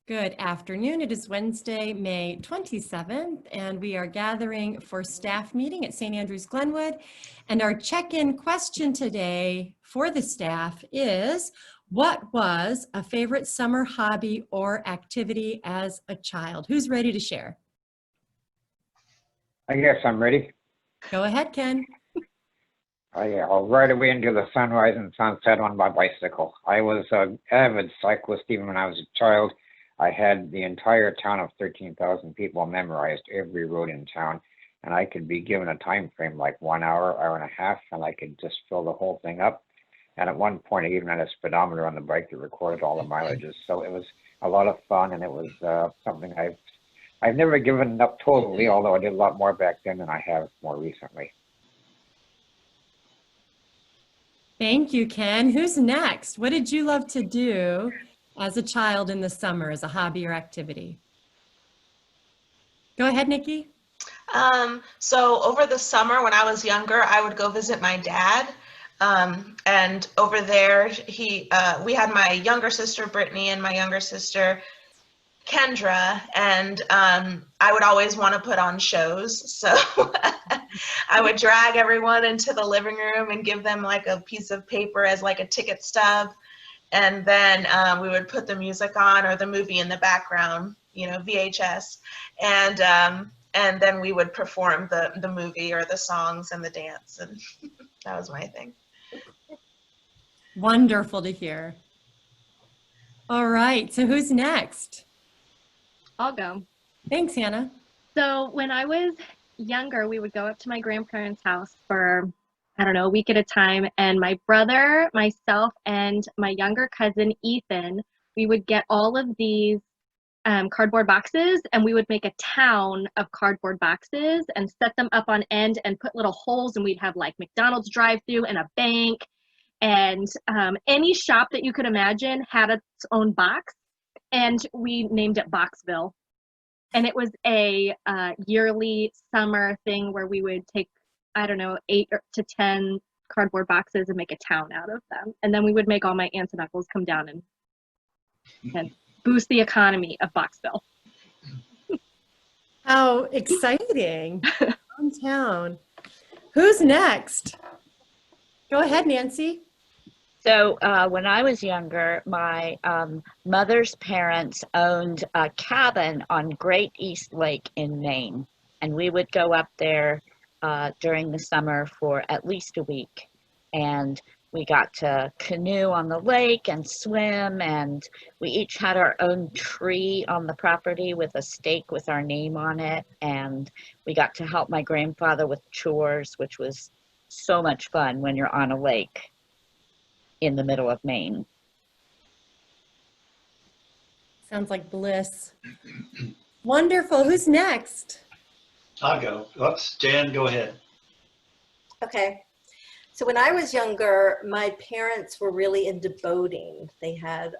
Good afternoon. It is Wednesday, May 27th, and we are gathering for staff meeting at St. Andrews Glenwood. And our check-in question today for the staff is, what was a favorite summer hobby or activity as a child? Who's ready to share? I guess I'm ready. Go ahead, Ken. I'll ride away into the sunrise and sunset on my bicycle. I was an avid cyclist even when I was a child. I had the entire town of 13,000 people memorized, every road in town, and I could be given a time frame like 1 hour, hour and a half, and I could just fill the whole thing up. And at one point, I even had a speedometer on the bike that recorded all the mileages. So it was a lot of fun, and it was something I've never given up totally, although I did a lot more back then than I have more recently. Thank you, Ken. Who's next? What did you love to do as a child in the summer as a hobby or activity? Go ahead, Nikki. So over the summer when I was younger, I would go visit my dad. And over there, we had my younger sister, Brittany, and my younger sister, Kendra, and I would always want to put on shows. So I would drag everyone into the living room and give them like a piece of paper as like a ticket stub. And then we would put the music on or the movie in the background, VHS. And then we would perform the movie or the songs and the dance. And that was my thing. Wonderful to hear. All right, so who's next? I'll go. Thanks, Hannah. So when I was younger, we would go up to my grandparents' house for, I don't know, a week at a time. And my brother, myself, and my younger cousin, Ethan, we would get all of these cardboard boxes, and we would make a town of cardboard boxes and set them up on end and put little holes, and we'd have like McDonald's drive-through and a bank. And any shop that you could imagine had its own box. And we named it Boxville. And it was a yearly summer thing where we would take, I don't know, 8 to 10 cardboard boxes and make a town out of them. And then we would make all my aunts and uncles come down and boost the economy of Boxville. How exciting. Downtown. Who's next? Go ahead, Nancy. So when I was younger, my mother's parents owned a cabin on Great East Lake in Maine. And we would go up there during the summer for at least a week. And we got to canoe on the lake and swim. And we each had our own tree on the property with a stake with our name on it. And we got to help my grandfather with chores, which was so much fun when you're on a lake in the middle of Maine. Sounds like bliss. Wonderful. Who's next? I'll go. Oops, Jan, go ahead. Okay. So when I was younger, my parents were really into boating. They had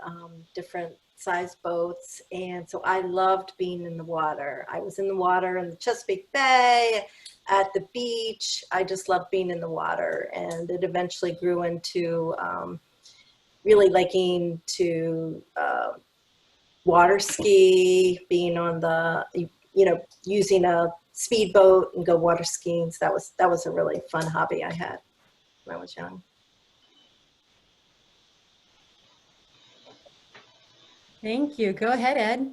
different size boats, and so I loved being in the water. I was in the water in the Chesapeake Bay, at the beach. I just loved being in the water, and it eventually grew into really liking to water ski, being on the, using a speedboat and go water skiing. So that was a really fun hobby I had when I was young. Thank you. Go ahead, Ed.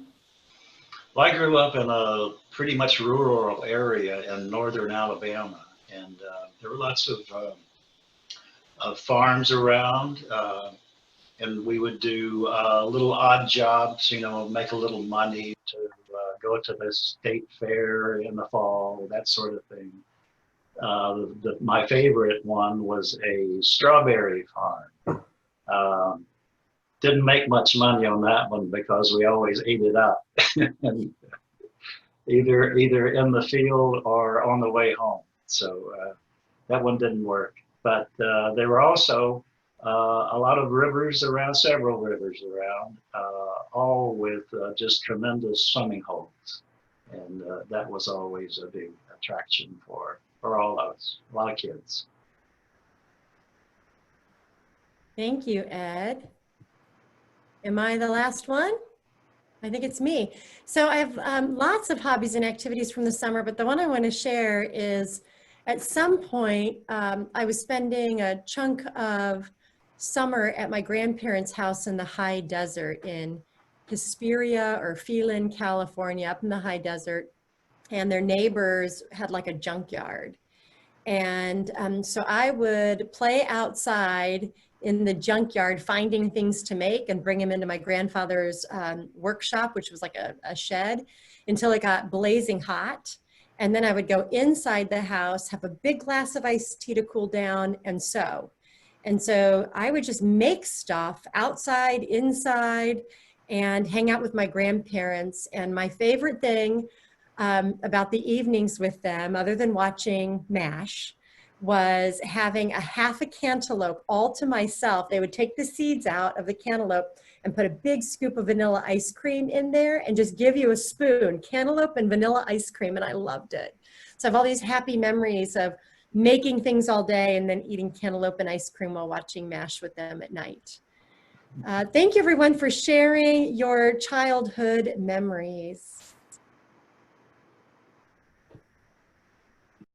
Well, I grew up in a pretty much rural area in northern Alabama, and there were lots of farms around, and we would do little odd jobs, make a little money to go to the state fair in the fall, that sort of thing. My favorite one was a strawberry farm. Didn't make much money on that one because we always ate it up, and either in the field or on the way home. So that one didn't work. But there were also a lot of rivers around, several rivers around, all with just tremendous swimming holes, and that was always a big attraction for all of us, a lot of kids. Thank you, Ed. Am I the last one? I think it's me. So I have lots of hobbies and activities from the summer, but the one I want to share is at some point, I was spending a chunk of summer at my grandparents' house in the high desert in Hesperia or Phelan, California, up in the high desert. And their neighbors had like a junkyard. And so I would play outside in the junkyard, finding things to make and bring them into my grandfather's workshop, which was like a shed, until it got blazing hot. And then I would go inside the house, have a big glass of iced tea to cool down, and sew. And so I would just make stuff outside, inside, and hang out with my grandparents. And my favorite thing about the evenings with them, other than watching MASH, was having a half a cantaloupe all to myself. They would take the seeds out of the cantaloupe and put a big scoop of vanilla ice cream in there and just give you a spoon, cantaloupe and vanilla ice cream, and I loved it. So I have all these happy memories of making things all day and then eating cantaloupe and ice cream while watching MASH with them at night. Thank you everyone for sharing your childhood memories.